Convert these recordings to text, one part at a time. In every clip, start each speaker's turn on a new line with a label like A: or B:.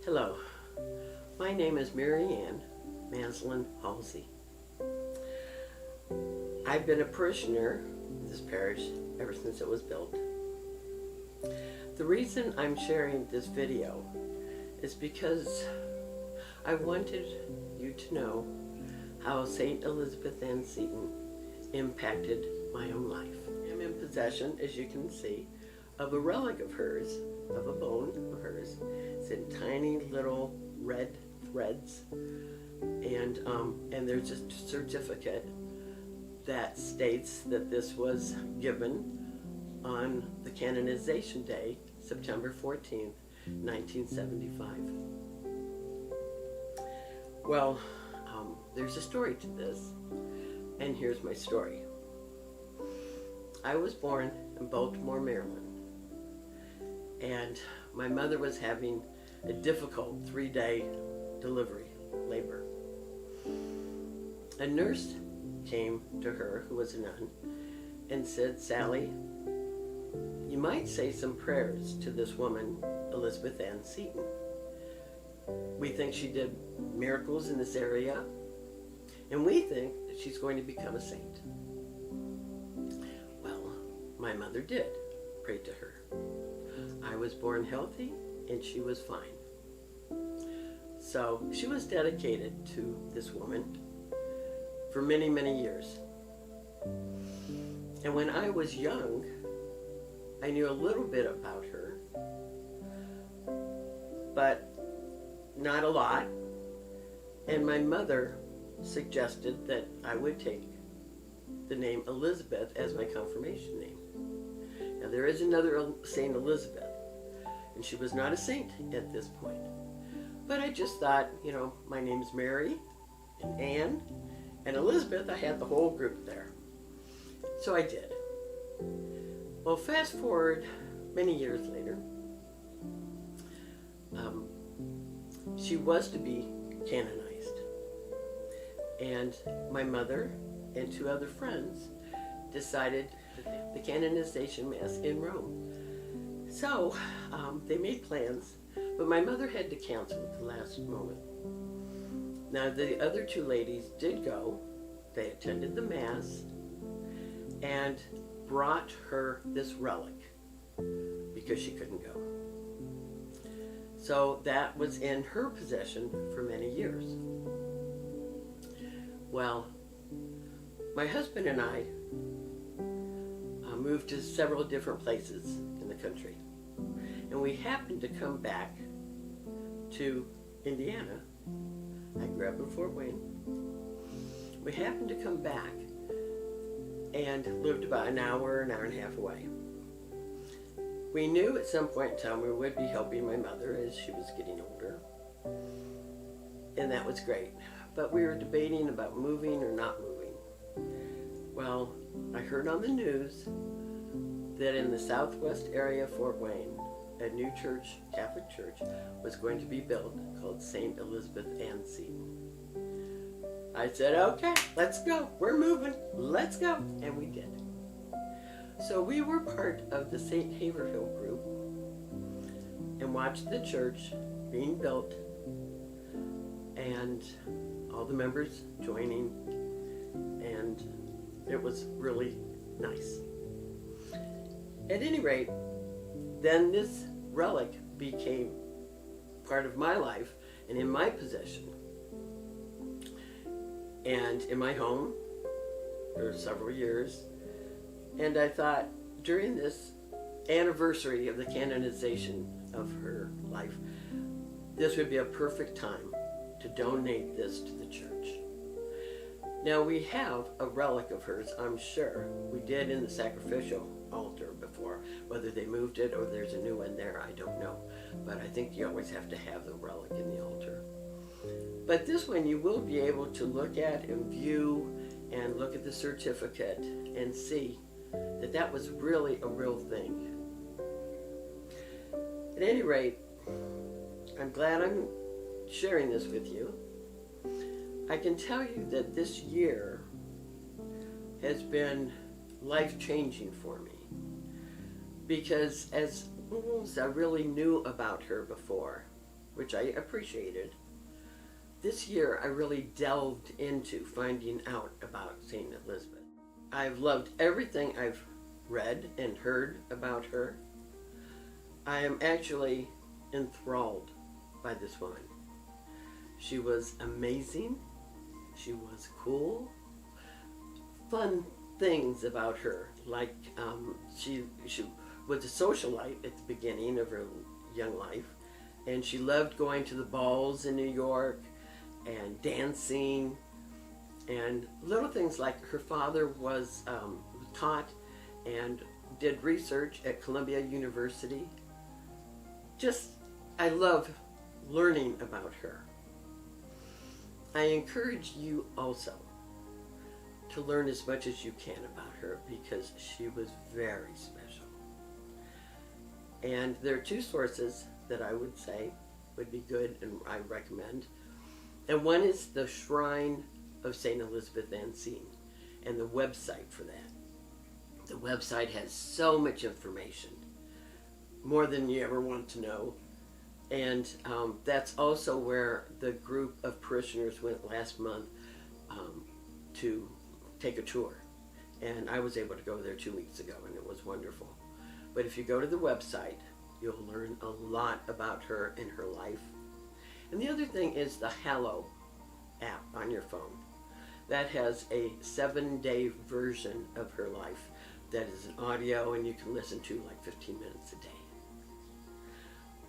A: Hello, my name is Mary Ann Maslin Halsey. I've been a parishioner in this parish ever since it was built. The reason I'm sharing this video is because I wanted you to know how St. Elizabeth Ann Seton impacted my own life. I'm in possession, as you can see, of a relic of hers, of a bone of hers. It's in tiny little red threads, and there's a certificate that states that this was given on the canonization day, September 14th, 1975. Well, there's a story to this, and here's my story. I was born in Baltimore, Maryland, and my mother was having a difficult 3-day delivery, labor. A nurse came to her, who was a nun, and said, "Sally, you might say some prayers to this woman, Elizabeth Ann Seton. We think she did miracles in this area, and we think that she's going to become a saint." Well, my mother did pray to her. I was born healthy, and she was fine. So she was dedicated to this woman for many, many years. And when I was young, I knew a little bit about her, but not a lot. And my mother suggested that I would take the name Elizabeth as my confirmation name. Now, there is another Saint Elizabeth, and she was not a saint at this point. But I just thought, my name's Mary and Anne and Elizabeth. I had the whole group there. So I did. Well, fast forward many years later, she was to be canonized. And my mother and 2 other friends decided the canonization mass in Rome. So they made plans, but my mother had to cancel at the last moment. Now, the other 2 ladies did go. They attended the mass and brought her this relic because she couldn't go. So that was in her possession for many years. Well, my husband and I moved to several different places in the country, and we happened to come back to Indiana. I grew up in Fort Wayne. We happened to come back and lived about an hour and a half away. We knew at some point in time we would be helping my mother as she was getting older, and that was great. But we were debating about moving or not moving. Well, I heard on the news that in the southwest area of Fort Wayne, a new church, Catholic church, was going to be built called St. Elizabeth Ann Seton. I said, okay, let's go. We're moving. Let's go. And we did. So we were part of the St. Haverhill group and watched the church being built and all the members joining, and it was really nice. At any rate, then this relic became part of my life and in my possession and in my home for several years. And I thought, during this anniversary of the canonization of her life, this would be a perfect time to donate this to the church. Now, we have a relic of hers, I'm sure. We did in the sacrificial altar before. Whether they moved it or there's a new one there, I don't know. But I think you always have to have the relic in the altar. But this one you will be able to look at and view and look at the certificate and see that that was really a real thing. At any rate, I'm glad I'm sharing this with you. I can tell you that this year has been life-changing for me, because as I really knew about her before, which I appreciated, this year I really delved into finding out about St. Elizabeth. I've loved everything I've read and heard about her. I am actually enthralled by this woman. She was amazing. She was cool. Fun things about her, like she was a socialite at the beginning of her young life, and she loved going to the balls in New York and dancing and little things like her father was taught and did research at Columbia University. I love learning about her. I encourage you also to learn as much as you can about her because she was very special. And there are two sources that I would say would be good and I recommend. And one is the Shrine of St. Elizabeth Ancine and the website for that. The website has so much information, more than you ever want to know. And that's also where the group of parishioners went last month to take a tour. And I was able to go there 2 weeks ago, and it was wonderful. But if you go to the website, you'll learn a lot about her and her life. And the other thing is the Hallow app on your phone. That has a 7-day version of her life that is an audio and you can listen to like 15 minutes a day.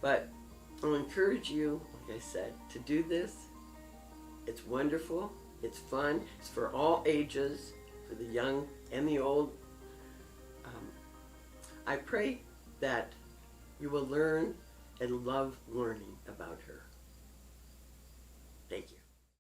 A: But I'll encourage you, like I said, to do this. It's wonderful. It's fun. It's for all ages, for the young and the old. I pray that you will learn and love learning about her.